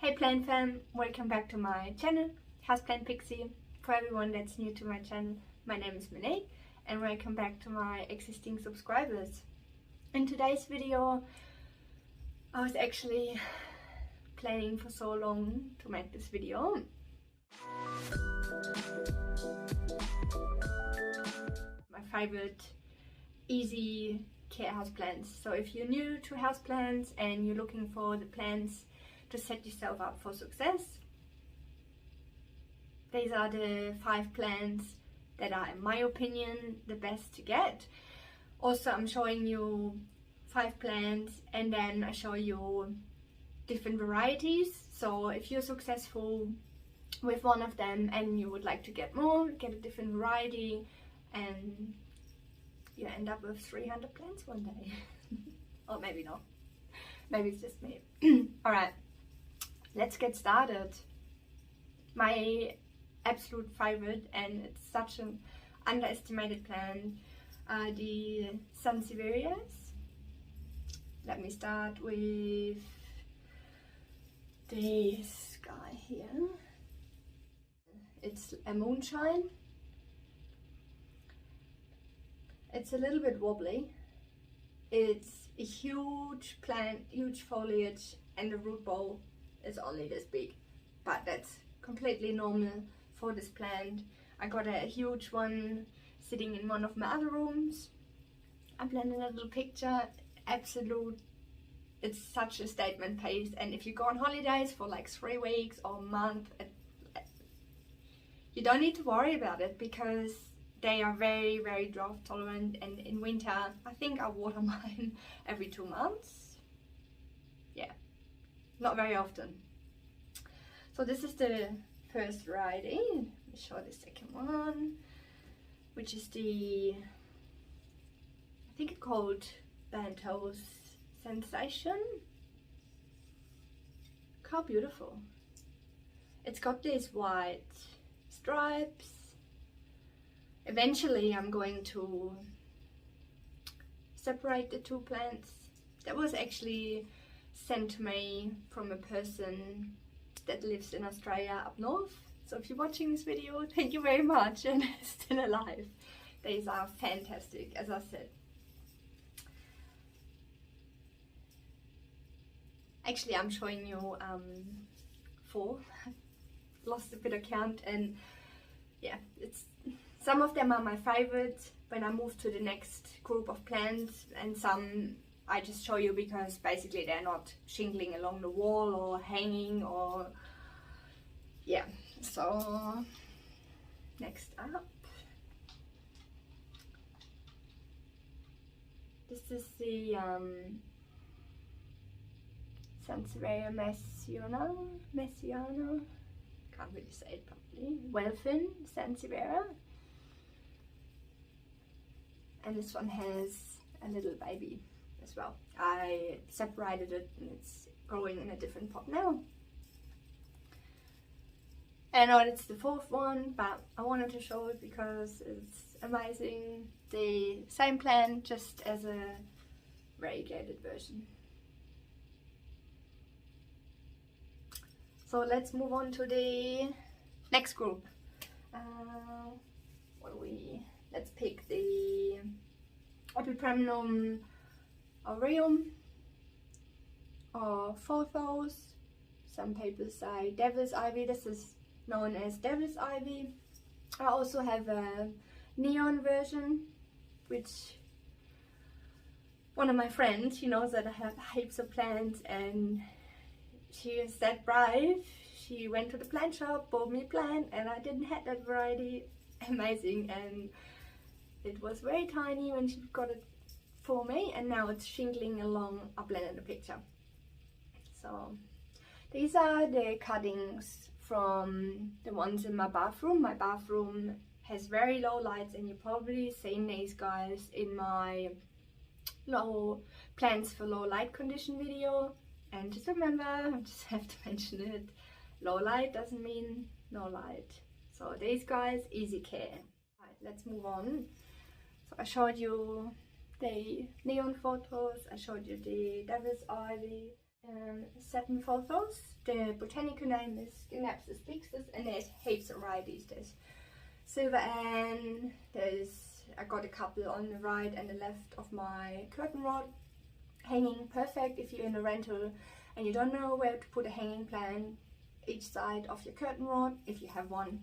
Hey plant fam, welcome back to my channel, Houseplant Pixie. For everyone that's new to my channel, my name is Monique and welcome back to my existing subscribers. In today's video, I was actually planning for so long to make this video. My favorite easy care houseplants. So if you're new to houseplants and you're looking for the plants to set yourself up for success, these are the 5 plants that are, in my opinion, the best to get. Also, I'm showing you 5 plants and then I show you different varieties. So if you're successful with one of them and you would like to get more, get a different variety, and you end up with 300 plants one day. Or maybe not. Maybe it's just me. Alright, let's get started. My absolute favorite, and it's such an underestimated plant, are the Sansevieras. Let me start with this guy here. It's a Moonshine. It's a little bit wobbly. It's a huge plant, huge foliage, and the root ball is only this big, but that's completely normal for this plant. I got a huge one sitting in one of my other rooms. I planted a little picture. Absolute, it's such a statement piece, and if you go on holidays for like 3 weeks or a month, you don't need to worry about it because they are very, very drought tolerant, and in winter I think I water mine every 2 months. Yeah, not very often. So this is the first variety. Let me show the second one, which is the, I think it's called Bentos Sensation. Look how beautiful. It's got these white stripes. Eventually I'm going to separate the 2 plants. That was actually sent to me from a person that lives in Australia up north. So if you're watching this video, thank you very much and still alive. These are fantastic, as I said. Actually, I'm showing you 4. Lost a bit of count, and yeah, it's some of them are my favorite when I move to the next group of plants, and some I just show you because basically they're not shingling along the wall or hanging, or yeah. So next up, this is the Santeria Messiano. Can't really say it properly. Wellfin Santeria. And this one has a little baby as well. I separated it and it's growing in a different pot now. I know it's the 4th one, but I wanted to show it because it's amazing. The same plant, just as a variegated version. So let's move on to the next group. Let's pick the Epipremnum aureum or Phothos. Some people say Devil's Ivy. This is known as Devil's Ivy. I also have a neon version, which one of my friends, she knows that I have heaps of plants, and she is that brave. She went to the plant shop, bought me a plant, and I didn't have that variety. Amazing. And it was very tiny when she got it for me, and now it's shingling along. I blended the picture. So these are the cuttings from the ones in my bathroom. My bathroom has very low lights, and you've probably seen these guys in my low plants for low light condition video. And just remember, I just have to mention it, low light doesn't mean no light. So these guys, easy care. Right, let's move on. So I showed you the neon photos, I showed you the Devil's Ivy. Satin photos. The botanical name is Synapsis pixis, and there's heaps of varieties. There's Silver Ann, I got a couple on the right and the left of my curtain rod. Hanging perfect if you're in a rental and you don't know where to put a hanging plant each side of your curtain rod, if you have one.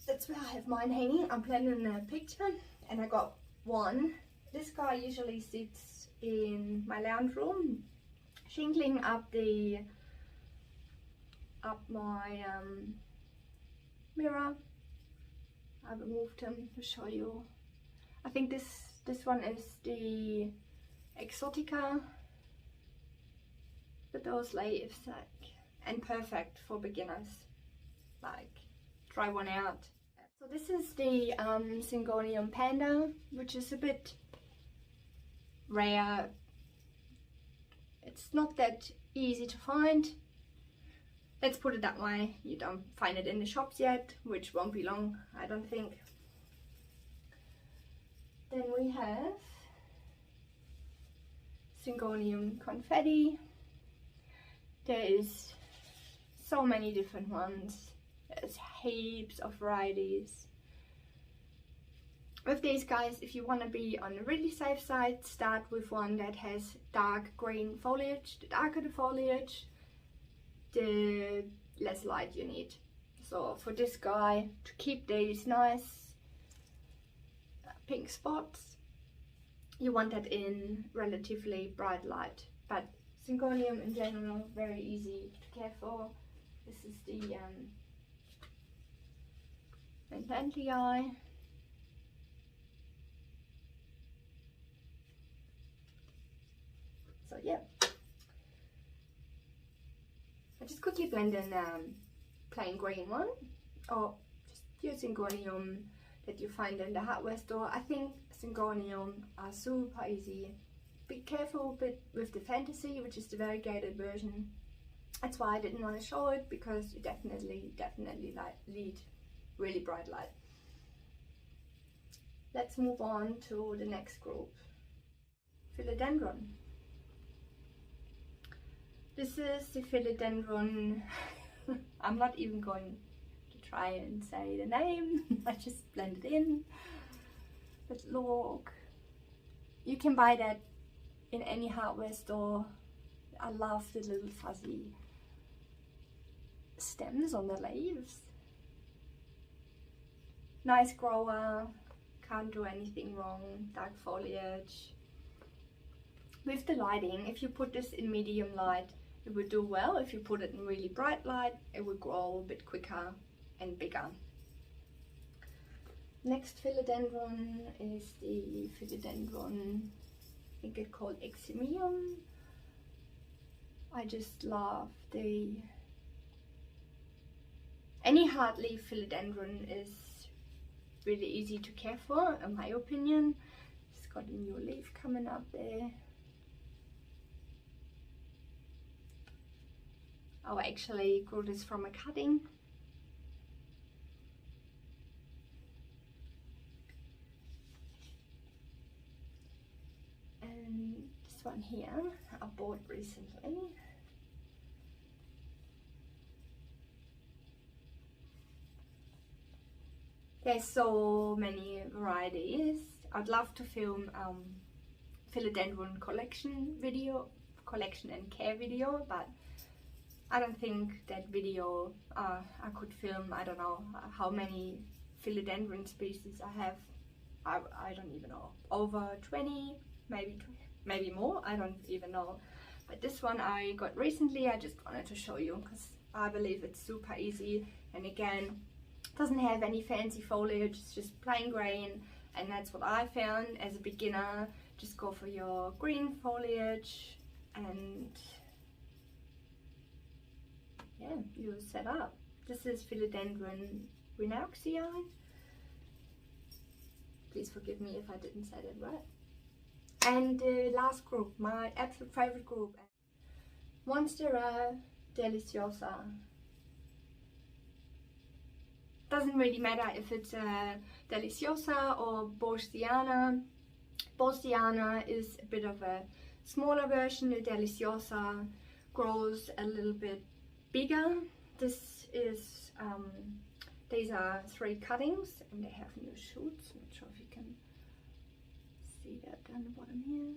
That's where I have mine hanging. I'm planting a picture and I got one. This guy usually sits in my lounge room, shingling up my mirror. I removed him to show you. I think this one is the Exotica with those leaves, like, and perfect for beginners. Like, try one out. So this is the Syngonium Panda, which is a bit rare. It's not that easy to find. Let's put it that way. You don't find it in the shops yet, which won't be long, I don't think. Then we have Syngonium Confetti. There is so many different ones. There's heaps of varieties. With these guys, if you want to be on the really safe side, start with one that has dark green foliage. The darker the foliage, the less light you need. So for this guy, to keep these nice pink spots, you want that in relatively bright light. But Syngonium in general, very easy to care for. This is the plantie. So yeah, I just quickly blend in plain green one, or just use Syngonium that you find in the hardware store. I think Syngonium are super easy. Be careful with the Fantasy, which is the variegated version. That's why I didn't want to show it, because you definitely need really bright light. Let's move on to the next group, Philodendron. This is the Philodendron. I'm not even going to try and say the name. I just blend it in. But look, you can buy that in any hardware store. I love the little fuzzy stems on the leaves. Nice grower, can't do anything wrong. Dark foliage. With the lighting, if you put this in medium light, it would do well. If you put it in really bright light, it would grow a bit quicker and bigger. Next philodendron is the Philodendron, I think it's called Eximium. I just love any hard leaf philodendron is really easy to care for, in my opinion. It's got a new leaf coming up there. I actually grew this from a cutting. And this one here I bought recently. There's so many varieties. I'd love to film philodendron collection and care video, but I don't think that video I could film. I don't know how many philodendron species I have. I don't even know. Over 20, maybe more. I don't even know. But this one I got recently. I just wanted to show you because I believe it's super easy. And again, doesn't have any fancy foliage. It's just plain green. And that's what I found as a beginner. Just go for your green foliage and yeah, you set up. This is Philodendron Renauxii. Please forgive me if I didn't say that right. And the last group, my absolute favorite group, Monstera Deliciosa. Doesn't really matter if it's Deliciosa or Bostiana. Bostiana is a bit of a smaller version, the Deliciosa, grows a little bit bigger. This is, these are 3 cuttings and they have new shoots. I'm not sure if you can see that down the bottom here.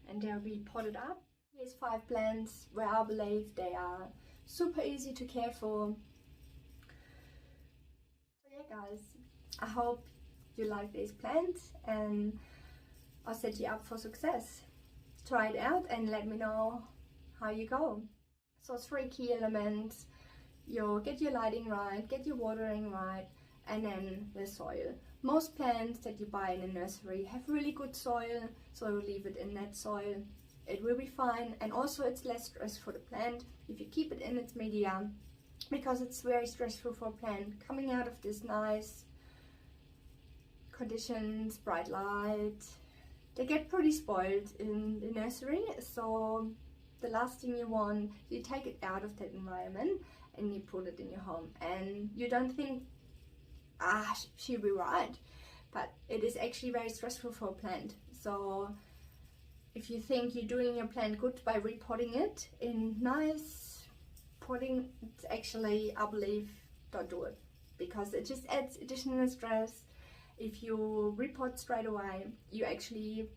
And they'll be potted up. Here's 5 plants where I believe they are super easy to care for. So yeah guys, I hope you like these plants and I'll set you up for success. Try it out and let me know how you go. So 3 key elements: you get your lighting right, get your watering right, and then the soil. Most plants that you buy in a nursery have really good soil, so leave it in that soil. It will be fine, and also it's less stress for the plant if you keep it in its media, because it's very stressful for a plant coming out of this nice conditions, bright light. They get pretty spoiled in the nursery, so the last thing you want, you take it out of that environment and you put it in your home, and you don't think, she'll be right, but it is actually very stressful for a plant. So if you think you're doing your plant good by repotting it in nice potting, it's actually, I believe, don't do it, because it just adds additional stress. If you repot straight away, you actually,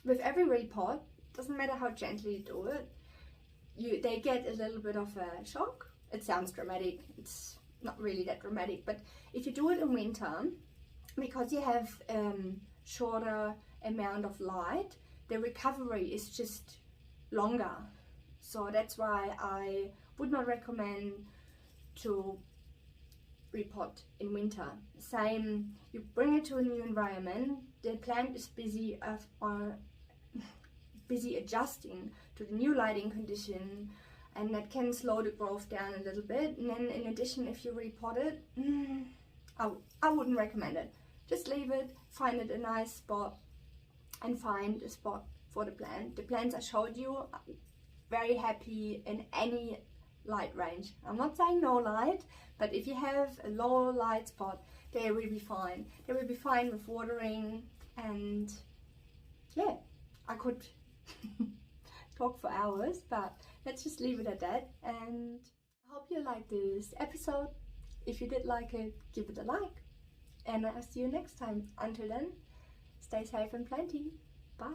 with every repot, doesn't matter how gently you do it, they get a little bit of a shock. It sounds dramatic, it's not really that dramatic, but if you do it in winter, because you have shorter amount of light, the recovery is just longer. So that's why I would not recommend to repot in winter. Same, you bring it to a new environment, the plant is busy adjusting to the new lighting condition, and that can slow the growth down a little bit. And then in addition, if you repot it, I wouldn't recommend it. Just leave it, find it a nice spot, and find a spot for the plant. The plants I showed you are very happy in any light range. I'm not saying no light, but if you have a low light spot, they will be fine. They will be fine with watering, and yeah, I could talk for hours, but let's just leave it at that. And I hope you liked this episode. If you did like it, give it a like, and I'll see you next time. Until then, stay safe and plenty. Bye.